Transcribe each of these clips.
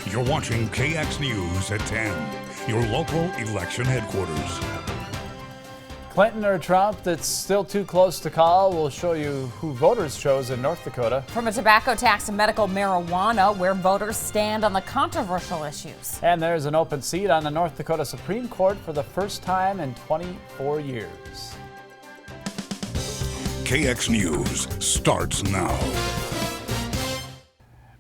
You're watching KX News at 10, your local election headquarters. Clinton or Trump, that's still too close to call. We'll show you who voters chose in North Dakota. From a tobacco tax to medical marijuana, where voters stand on the controversial issues. And there's an open seat on the North Dakota Supreme Court for the first time in 24 years. KX News starts now.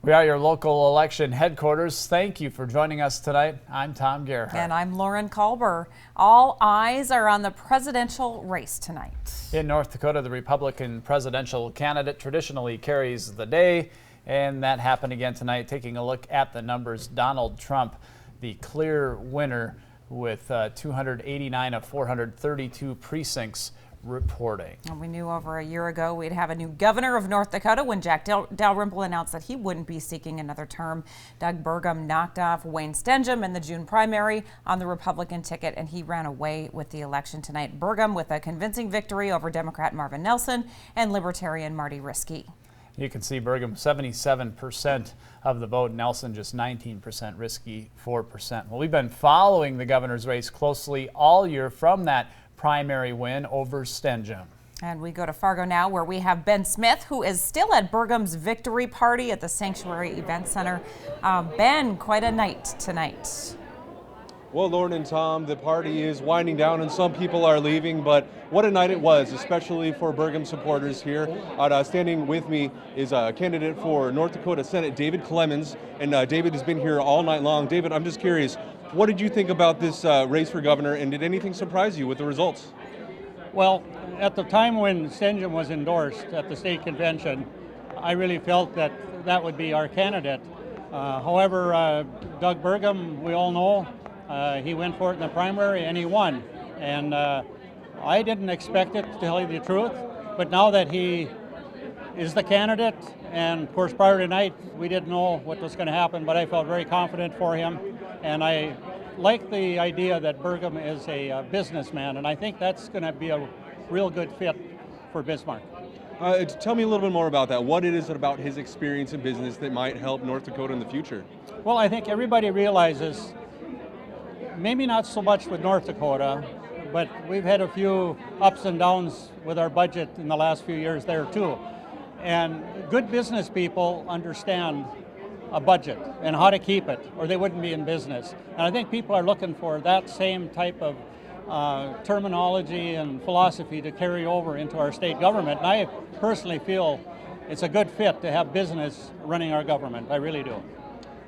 We are your local election headquarters. Thank you for joining us tonight. I'm Tom Gerhardt. And I'm Lauren Kalber. All eyes are on the presidential race tonight. In North Dakota, the Republican presidential candidate traditionally carries the day, and that happened again tonight. Taking a look at the numbers, Donald Trump, the clear winner with 289 of 432 precincts reporting. And we knew over a year ago we'd have a new governor of North Dakota when Jack Dalrymple announced that he wouldn't be seeking another term. Doug Burgum knocked off Wayne Stenehjem in the June primary on the Republican ticket, and he ran away with the election tonight. Burgum with a convincing victory over Democrat Marvin Nelson and Libertarian Marty Riskey. You can see Burgum 77% of the vote, Nelson just 19%, Riskey 4%. Well, we've been following the governor's race closely all year from that primary win over Stenehjem. And we go to Fargo now, where we have Ben Smith, who is still at Burgum's victory party at the Sanctuary Event Center. Ben, quite a night tonight. Well, Lauren and Tom, the party is winding down and some people are leaving, but what a night it was, especially for Burgum supporters here. Standing with me is a candidate for North Dakota Senate, David Clemens, and David has been here all night long. David, I'm just curious, what did you think about this race for governor, and did anything surprise you with the results? Well, at the time when Stenehjem was endorsed at the state convention, I really felt that that would be our candidate. However, Doug Burgum, we all know, he went for it in the primary and he won. And I didn't expect it, to tell you the truth, but now that he is the candidate, and of course prior to tonight we didn't know what was going to happen, but I felt very confident for him, and I like the idea that Burgum is a businessman, and I think that's going to be a real good fit for Bismarck. Tell me a little bit more about that. What it is about his experience in business that might help North Dakota in the future? Well, I think everybody realizes, maybe not so much with North Dakota, but we've had a few ups and downs with our budget in the last few years there too. And good business people understand a budget and how to keep it, or they wouldn't be in business. And I think people are looking for that same type of terminology and philosophy to carry over into our state government. And I personally feel it's a good fit to have business running our government. I really do.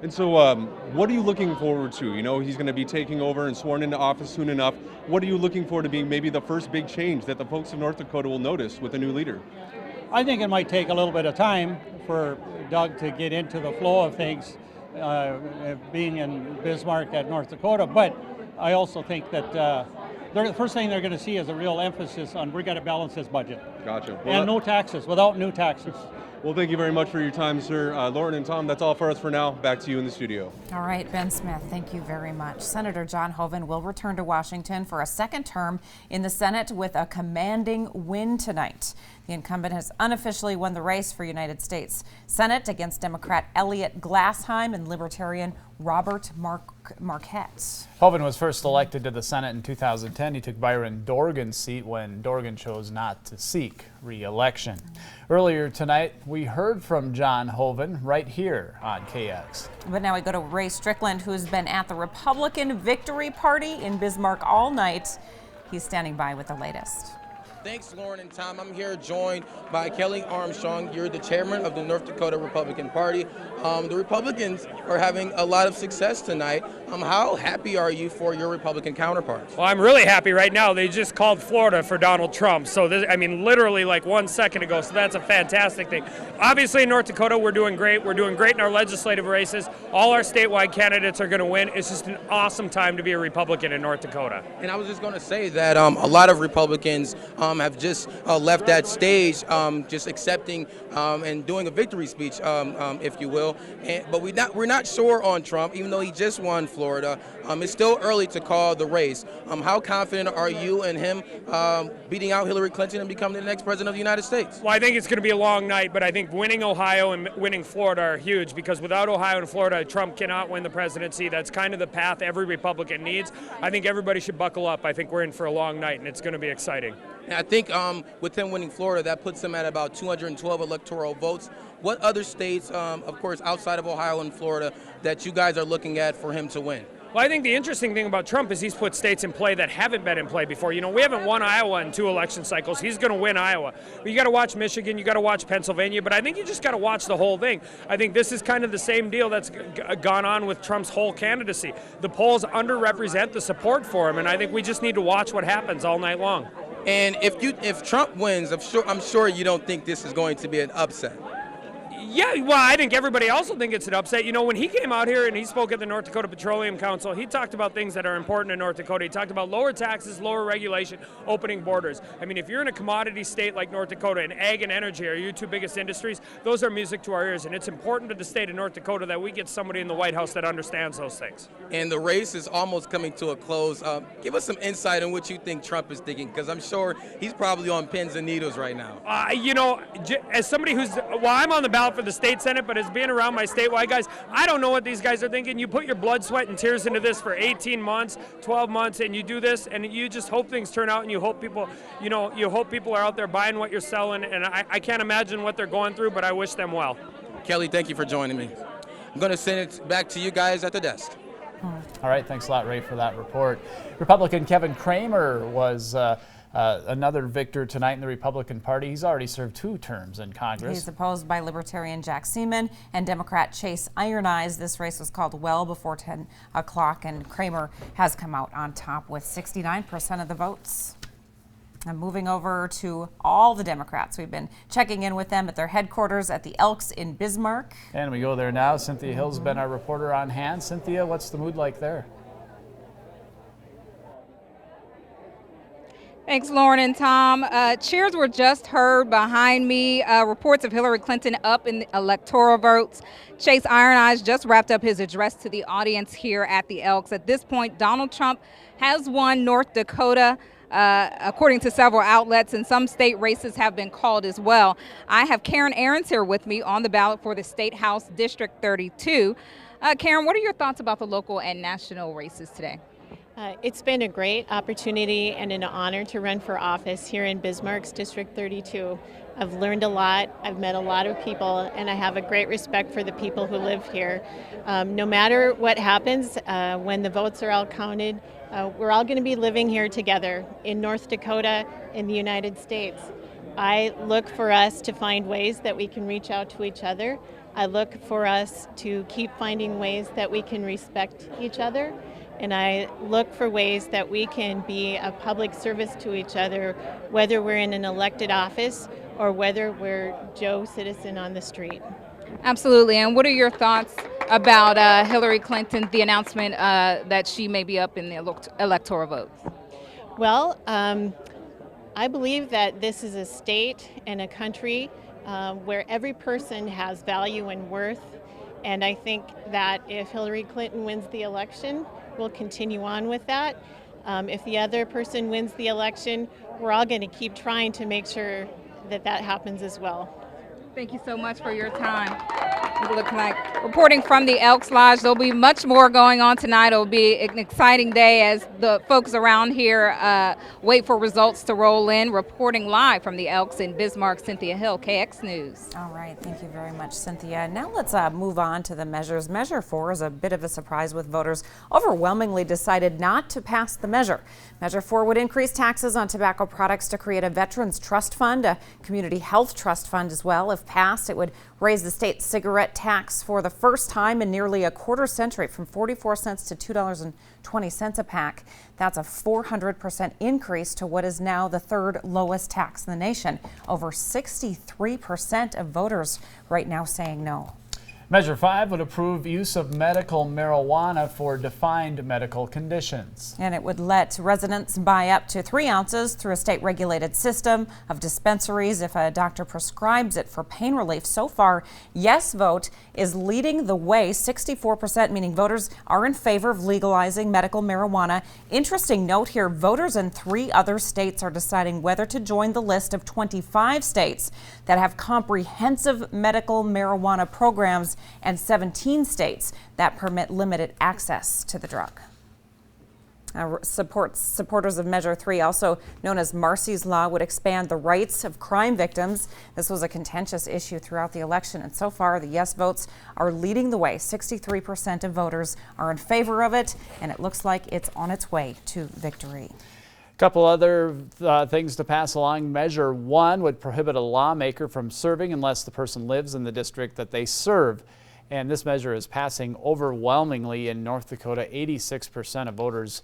And so what are you looking forward to? You know, he's going to be taking over and sworn into office soon enough. What are you looking for to be maybe the first big change that the folks of North Dakota will notice with a new leader? I think it might take a little bit of time for Doug to get into the flow of things, being in Bismarck at North Dakota, but I also think that the first thing they're going to see is a real emphasis on we're going to balance this budget. Gotcha. Well, and no taxes, without new taxes. Well, thank you very much for your time, sir. Lauren and Tom, that's all for us for now. Back to you in the studio. All right, Ben Smith, thank you very much. Senator John Hoeven will return to Washington for a second term in the Senate with a commanding win tonight. The incumbent has unofficially won the race for United States Senate against Democrat Elliot Glassheim and Libertarian Robert Marquette. Hoeven was first elected to the Senate in 2010. He took Byron Dorgan's seat when Dorgan chose not to seek re-election. Earlier tonight, we heard from John Hoeven right here on KX. But now we go to Ray Strickland, who's been at the Republican Victory Party in Bismarck all night. He's standing by with the latest. Thanks, Lauren and Tom. I'm here joined by Kelly Armstrong. You're the chairman of the North Dakota Republican Party. The Republicans are having a lot of success tonight. How happy are you for your Republican counterparts? Well, I'm really happy right now. They just called Florida for Donald Trump. So, literally like 1 second ago. So that's a fantastic thing. Obviously, in North Dakota, we're doing great. We're doing great in our legislative races. All our statewide candidates are going to win. It's just an awesome time to be a Republican in North Dakota. And I was just going to say that a lot of Republicans have just left that stage, just accepting and doing a victory speech, if you will. But we're not sure on Trump, even though he just won Florida. It's still early to call the race. How confident are you in him beating out Hillary Clinton and becoming the next president of the United States? Well, I think it's going to be a long night, but I think winning Ohio and winning Florida are huge, because without Ohio and Florida, Trump cannot win the presidency. That's kind of the path every Republican needs. I think everybody should buckle up. I think we're in for a long night, and it's going to be exciting. And I think with him winning Florida, that puts him at about 212 electoral votes. What other states, of course, outside of Ohio and Florida, that you guys are looking at for him to win? Well, I think the interesting thing about Trump is he's put states in play that haven't been in play before. You know, we haven't won Iowa in 2 election cycles. He's going to win Iowa. But you got to watch Michigan, you got to watch Pennsylvania, but I think you just got to watch the whole thing. I think this is kind of the same deal that's gone on with Trump's whole candidacy. The polls underrepresent the support for him, and I think we just need to watch what happens all night long. And if Trump wins, I'm sure you don't think this is going to be an upset. Yeah, well, I think everybody also think it's an upset. You know, when he came out here and he spoke at the North Dakota Petroleum Council, he talked about things that are important in North Dakota. He talked about lower taxes, lower regulation, opening borders. I mean, if you're in a commodity state like North Dakota, and ag and energy are your 2 biggest industries, those are music to our ears. And it's important to the state of North Dakota that we get somebody in the White House that understands those things. And the race is almost coming to a close. Give us some insight on what you think Trump is thinking, because I'm sure he's probably on pins and needles right now. You know, as somebody I'm on the ballot for the state Senate, but as being around my statewide guys, I don't know what these guys are thinking. You put your blood, sweat, and tears into this for 18 months, 12 months, and you do this, and you just hope things turn out, and you hope people, you hope people are out there buying what you're selling, and I can't imagine what they're going through, but I wish them well. Kelly, thank you for joining me. I'm going to send it back to you guys at the desk. All right, thanks a lot, Ray, for that report. Republican Kevin Cramer was another victor tonight in the Republican Party. He's already served 2 terms in Congress. He's opposed by Libertarian Jack Seaman and Democrat Chase Iron Eyes. This race was called well before 10 o'clock, and Cramer has come out on top with 69% of the votes. And moving over to all the Democrats. We've been checking in with them at their headquarters at the Elks in Bismarck. And we go there now. Cynthia Hill's been our reporter on hand. Cynthia, what's the mood like there? Thanks, Lauren and Tom. Cheers were just heard behind me. Reports of Hillary Clinton up in the electoral votes. Chase Iron Eyes just wrapped up his address to the audience here at the Elks. At this point, Donald Trump has won North Dakota, according to several outlets, and some state races have been called as well. I have Karen Ahrens here with me on the ballot for the State House District 32. Karen, what are your thoughts about the local and national races today? It's been a great opportunity and an honor to run for office here in Bismarck's District 32. I've learned a lot, I've met a lot of people, and I have a great respect for the people who live here. No matter what happens, when the votes are all counted, we're all going to be living here together in North Dakota, in the United States. I look for us to find ways that we can reach out to each other. I look for us to keep finding ways that we can respect each other. And I look for ways that we can be a public service to each other, whether we're in an elected office or whether we're Joe citizen on the street. Absolutely. And what are your thoughts about Hillary Clinton, the announcement that she may be up in the electoral votes? Well, I believe that this is a state and a country where every person has value and worth. And I think that if Hillary Clinton wins the election, we'll continue on with that. If the other person wins the election, we're all going to keep trying to make sure that that happens as well. Thank you so much for your time. Look like reporting from the Elks Lodge. There'll be much more going on tonight. It'll be an exciting day as the folks around here wait for results to roll in. Reporting live from the Elks in Bismarck, Cynthia Hill, KX News. All right, thank you very much, Cynthia. Now let's move on to the measures. Measure 4 is a bit of a surprise, with voters overwhelmingly decided not to pass the measure. Measure 4 would increase taxes on tobacco products to create a veterans trust fund, a community health trust fund as well. If passed, it would raise the state's cigarette tax for the first time in nearly a quarter century from 44 cents to $2.20 a pack. That's a 400% increase to what is now the 3rd lowest tax in the nation. Over 63% of voters right now saying no. Measure 5 would approve use of medical marijuana for defined medical conditions. And it would let residents buy up to 3 ounces through a state-regulated system of dispensaries if a doctor prescribes it for pain relief. So far, yes vote is leading the way, 64%, meaning voters are in favor of legalizing medical marijuana. Interesting note here, voters in 3 other states are deciding whether to join the list of 25 states that have comprehensive medical marijuana programs and 17 states that permit limited access to the drug. Supporters of Measure 3, also known as Marsy's Law, would expand the rights of crime victims. This was a contentious issue throughout the election, and so far the yes votes are leading the way. 63% of voters are in favor of it, and it looks like it's on its way to victory. Couple other things to pass along. Measure 1 would prohibit a lawmaker from serving unless the person lives in the district that they serve. And this measure is passing overwhelmingly in North Dakota. 86% of voters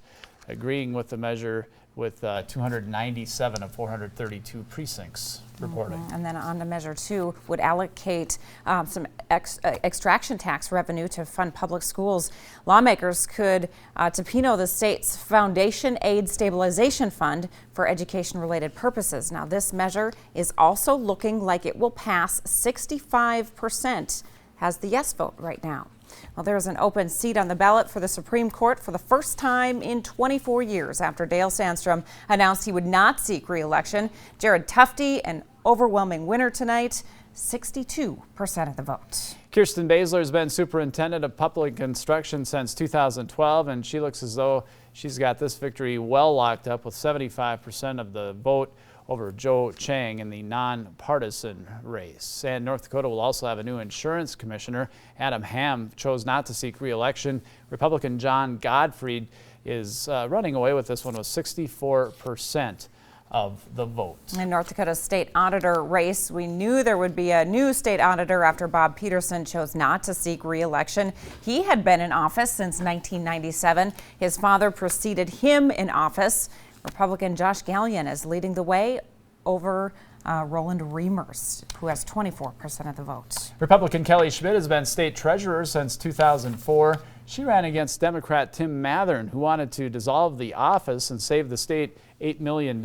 agreeing with the measure, with 297 of 432 precincts reporting. And then on to Measure 2 would allocate some extraction tax revenue to fund public schools. Lawmakers could subpoena the state's Foundation Aid Stabilization Fund for education-related purposes. Now, this measure is also looking like it will pass. 65% has the yes vote right now. Well, there's an open seat on the ballot for the Supreme Court for the first time in 24 years after Dale Sandstrom announced he would not seek re-election. Jared Tufte, an overwhelming winner tonight, 62% of the vote. Kirsten Baszler has been superintendent of public instruction since 2012, and she looks as though she's got this victory well locked up with 75% of the vote over Joe Chang in the nonpartisan race. And North Dakota will also have a new insurance commissioner. Adam Ham chose not to seek re-election. Republican John Gottfried is running away with this one with 64% of the vote. In North Dakota's state auditor race, we knew there would be a new state auditor after Bob Peterson chose not to seek re-election. He had been in office since 1997. His father preceded him in office. Republican Josh Gallion is leading the way over Roland Reimers, who has 24% of the vote. Republican Kelly Schmidt has been state treasurer since 2004. She ran against Democrat Tim Mathern, who wanted to dissolve the office and save the state $8 million.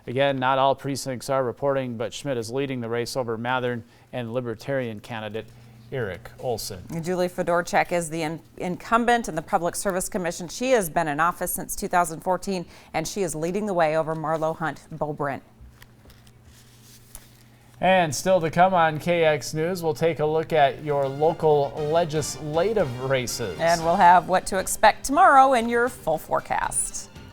Again, not all precincts are reporting, but Schmidt is leading the race over Mathern and Libertarian candidate Eric Olson. Julie Fedorchak is the incumbent in the Public Service Commission. She has been in office since 2014, and she is leading the way over Marlo Hunt Bobrint. And still to come on KX News, we'll take a look at your local legislative races. And we'll have what to expect tomorrow in your full forecast.